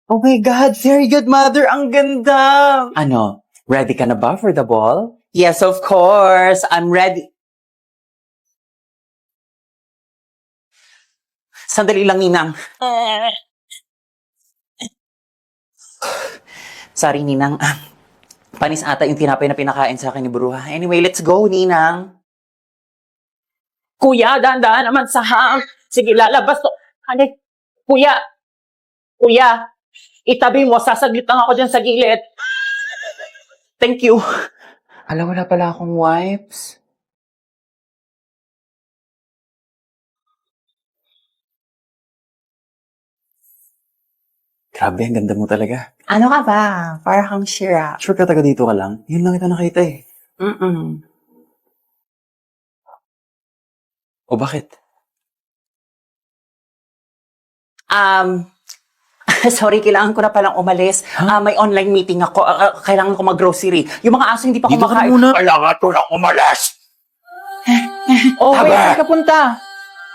Oh my God, very good, Mother. Ang ganda. Ano, ready ka na ba for the ball? Yes, of course. I'm ready. Sandali lang, Ninang. Sorry, Ninang. Panis ata yung tinapay na pinakain sa akin ni Bruha. Anyway, let's go, Ninang. Kuya, dahan-dahan naman sa hang. Sige, lalabas to. Hani, kuya. Kuya, itabi mo, sasaglit lang ako dyan sa gilid. Thank you. Alam, wala pala akong wipes. Grabe, ang ganda mo talaga. Ano ka ba? Para kang Shira. Sure ka taga dito ka lang? Yun lang kita nakita eh. O bakit? Sorry, kailangan ko na palang umalis. May online meeting ako. Kailangan ko mag-grocery. Yung mga aso hindi pa Dito ka kumakain. muna. Kailangan ko lang umalis! Oh, Aba! wait, saan ka punta?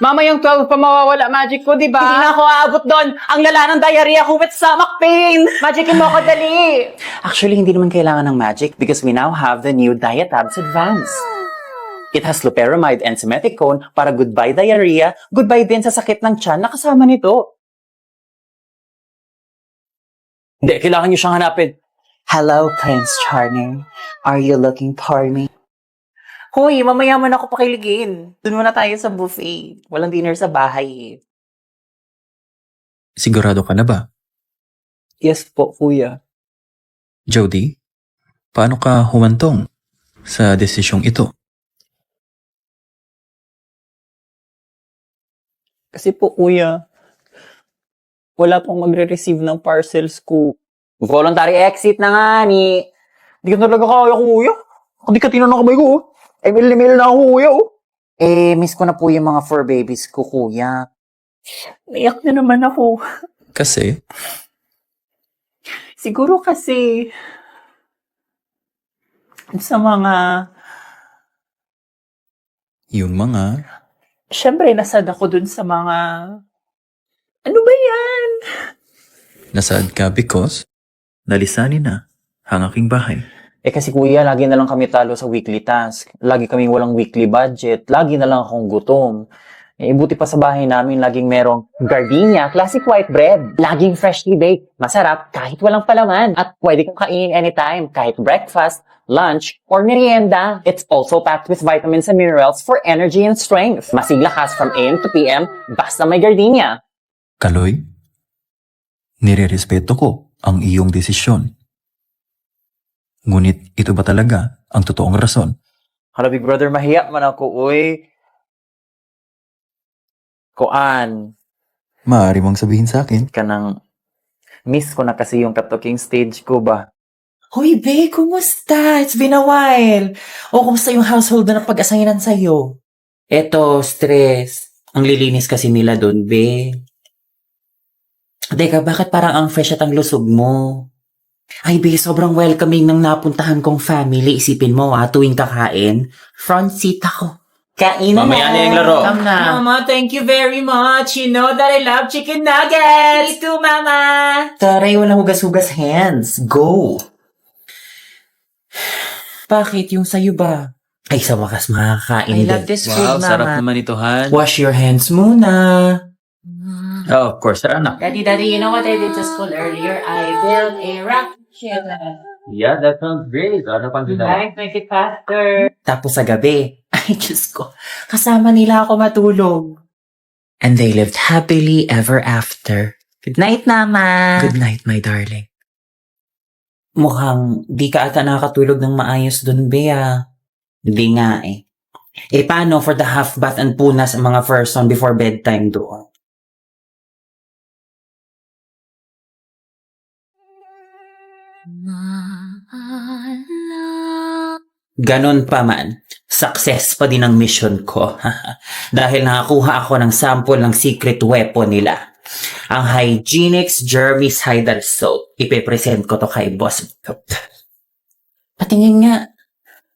Mamayang 12 pa mawawala magic ko, di ba? Hindi na ako aabot doon. Ang lala ng diarrhea ko with stomach pain. Magicin mo ako, dali. Actually, hindi naman kailangan ng magic because we now have the new Diatabs Advance. It has loperamide and simethicone para goodbye diarrhea, goodbye din sa sakit ng tiyan na kasama nito. Hindi, kailangan nyo siyang hanapin. Hello, Prince Charming. Are you looking for me? Hoy, mamaya man ako pakiligin. Doon muna tayo sa buffet. Walang dinner sa bahay eh. Sigurado ka na ba? Yes po, kuya. Jody, paano ka humantong sa desisyong ito? Kasi po, kuya, wala pong magre-receive ng parcels ko. Voluntary exit na nga ni... Hindi ka talaga kaya, kuya. Hindi ka tinanong kamay ko, oh. Emil na ako, kuya, oh. Miss ko na po yung mga fur babies ko, kuya. Naiyak na naman ako. Kasi, Siguro kasi sa mga, yung mga, syempre nasad ako dun sa mga, ano ba yan? nasaad ka because nalisanin na ang aking bahay. Kasi kuya, lagi na lang kami talo sa weekly task. Lagi kaming walang weekly budget. Lagi na lang akong gutom. Buti pa sa bahay namin, laging merong gardenia, classic white bread. Laging freshly baked. Masarap kahit walang palaman. At pwede kong kainin anytime, kahit breakfast, lunch, or merienda. It's also packed with vitamins and minerals for energy and strength. Masiglakas from AM to PM, basta may gardenia. Kaloy, nire-respeto ko ang iyong desisyon. Ngunit ito ba talaga ang totoong rason? Hala, Big Brother, mahiya man ako, uy. Kuan, Maaari mong sabihin sa akin, ka nang miss ko na kasi yung katoking stage ko ba? Hoy, be, kumusta? It's been a while. O, kumusta yung household na napag-asignan sa'yo? Eto, stress. Ang lilinis kasi nila doon, be. Teka, bakit parang ang fresh at ang lusog mo? Ay, be, sobrang welcoming ng napuntahan kong family. Isipin mo, tuwing kakain, front seat ako. Kain na. Mamaya na yung laro. Come na. Mama, thank you very much. You know that I love chicken nuggets. Me too, Mama. Taray, walang hugas-hugas hands. Go! Bakit? Yung sa'yo ba? Ay, sa wakas makakain I din. love this food, Mama. naman ito, Han. Wash your hands muna. Oh, of course, tara na. Daddy, you know what I did to school earlier? I built a rocket. Yeah, that sounds great. Ano pang Make it faster. Tapos sa gabi, ay Diyos ko, kasama nila ako matulog. And they lived happily ever after. Good night, Mama. Good night, my darling. Mukhang di ka ata nakakatulog ng maayos dun, Bea. Hindi nga eh. Paano for the half bath and punas ang mga first one before bedtime doon? Ganon pa man, success pa din ang mission ko. Dahil nakakuha ako ng sample ng secret weapon nila. Ang Hygienix Germis Hydal Soap. Ipepresent ko to kay boss. Patingin nga.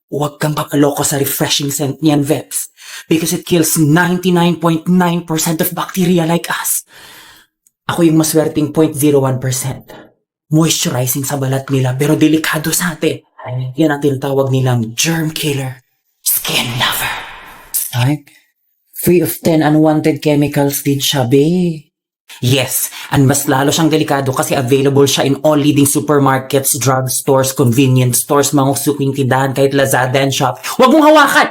Huwag kang papaloko sa refreshing scent niyan, Veps. Because it kills 99.9% of bacteria like us. Ako yung maswerteng 0.01%. Moisturizing sa balat nila pero delikado sa atin. Yan ang tinatawag nilang germ killer. Skin lover. Ay, free of 10 unwanted chemicals din siya, be. Yes, and mas lalo siyang delikado kasi available siya in all leading supermarkets, drugstores, convenience stores, mga suking tindahan, kahit Lazada and Shop. Huwag mong hawakan!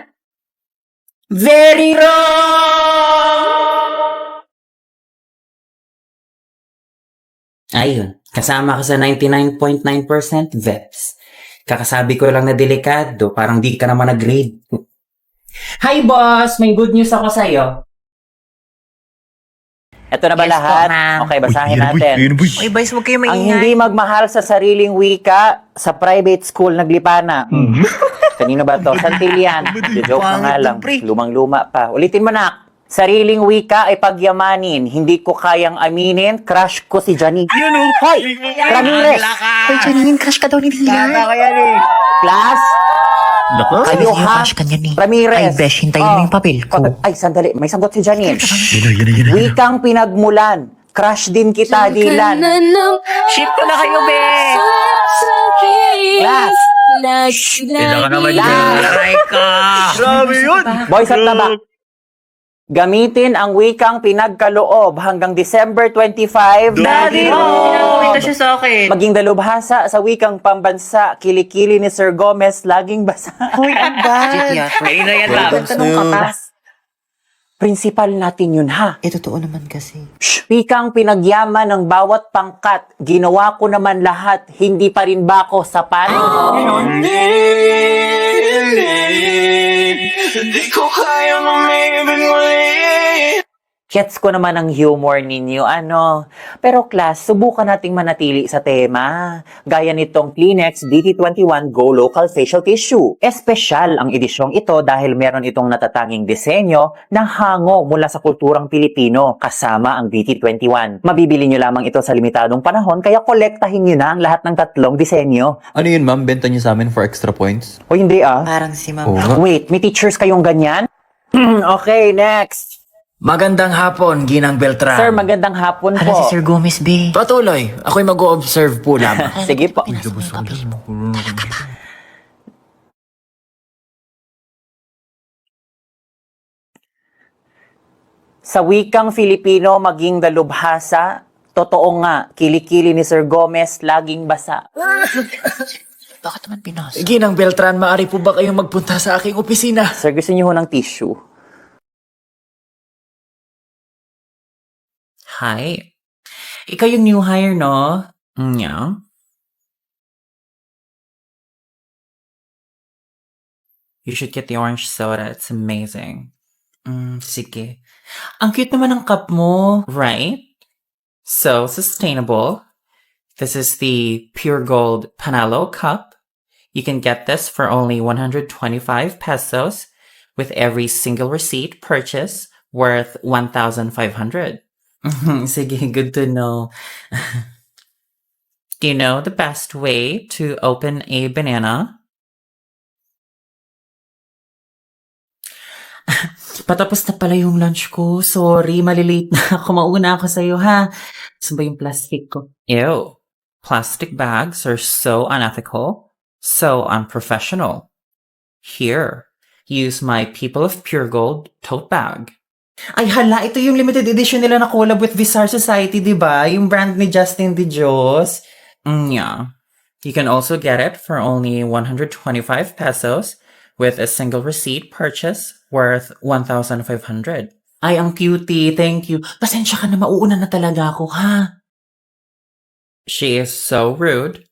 Very wrong! Ayun, kasama ka sa 99.9% VEPs. Kakasabi ko lang na delikado, parang di ka naman nag-grade. Hi boss, may good news ako sa'yo. Ito na ba Yes po, lahat? ma'am. Okay, basahin natin. Uy, boys, huwag kayo Ang maingay. hindi magmahal sa sariling wika sa private school naglipana. Kanino ba to? Santillan. Joke na nga lang. Lumang-luma pa. Ulitin mo na. Sariling wika ay pagyamanin. Hindi ko kayang aminin. Crush ko si Janine. Yun o. Hoy! Ramirez! Hoy, Janine, crush ka daw ni Rian. Class! Kayo ha? Crush ka niyan eh. Ramirez! Ay, besh, hintayin mo yung papel ko. Ay, sandali. May sagot si Janine. Yan na. Wikang pinagmulan. Crush din kita, Dylan. Ship ko na kayo, be. Class! Kailangan naman Class! Grabe yun! Boys at tabak. Gamitin ang wikang pinagkaloob hanggang December 25. Daddy, Ito siya sa akin. Maging dalubhasa sa wikang pambansa, kilikili ni Sir Gomez, laging basa. Hoy, agad. Ayun na yan, love. Tanong ka pa. Principal natin yun, ha? Totoo naman kasi. Shh! Wikang pinagyaman ng bawat pangkat, ginawa ko naman lahat, hindi pa rin ba ako sapat? Di ko kaya mamibig muli. Gets ko naman ang humor ninyo, ano? Pero class, subukan nating manatili sa tema. Gaya nitong Kleenex DT21 Go Local Facial Tissue. Espesyal ang edisyong ito dahil meron itong natatanging disenyo na hango mula sa kulturang Pilipino kasama ang DT21. Mabibili nyo lamang ito sa limitadong panahon kaya kolektahin nyo na ang lahat ng tatlong disenyo. Ano yun, ma'am? Benta niyo sa amin for extra points? O hindi ah. Parang si Ma'am. Oo nga. Wait, may teachers kayong ganyan? Okay, next. Magandang hapon, Ginang Beltran. Sir, magandang hapon Ano po. si Sir Gomez, be? Patuloy, ako'y mag-o-observe po lamang. Sige po. Sa wikang Filipino maging dalubhasa, totoo nga, kilikili ni Sir Gomez laging basa. Bakit naman pinas? Ginang Beltran, maaari po ba kayong magpunta sa aking opisina? Sir, gusto niyo ho ng tissue? Hi. Ikaw yung new hire, no? Yeah. You should get the orange soda. It's amazing. Sige. Ang cute naman ng cup mo, right? So sustainable. This is the Pure Gold Panalo cup. You can get this for only 125 pesos with every single receipt purchase worth 1,500. Sige, good to know. Do you know the best way to open a banana? Patapos na pala yung lunch ko. Sorry, malilate na ako. Mauna ako sa'yo, ha? Saan ba yung plastic ko? Ew. Plastic bags are so unethical, so unprofessional. Here, use my People of Pure Gold tote bag. Ay, hala, ito yung limited edition nila na collab with Visar Society, di ba? Yung brand ni Justin De Dios. Yeah. You can also get it for only 125 pesos with a single receipt purchase worth 1,500. Ay, ang cutie. Thank you. Pasensya ka na, mauuna na talaga ako, ha? She is so rude.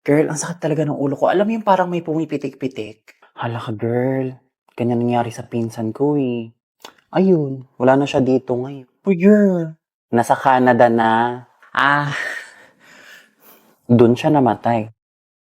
Girl, ang sakit talaga ng ulo ko. Alam mo yung parang may pumipitik-pitik. Hala ka, girl. Ganyan nangyari sa pinsan ko eh. Ayun, wala na siya dito ngayon. Uy, girl. Nasa Canada na. Doon siya namatay.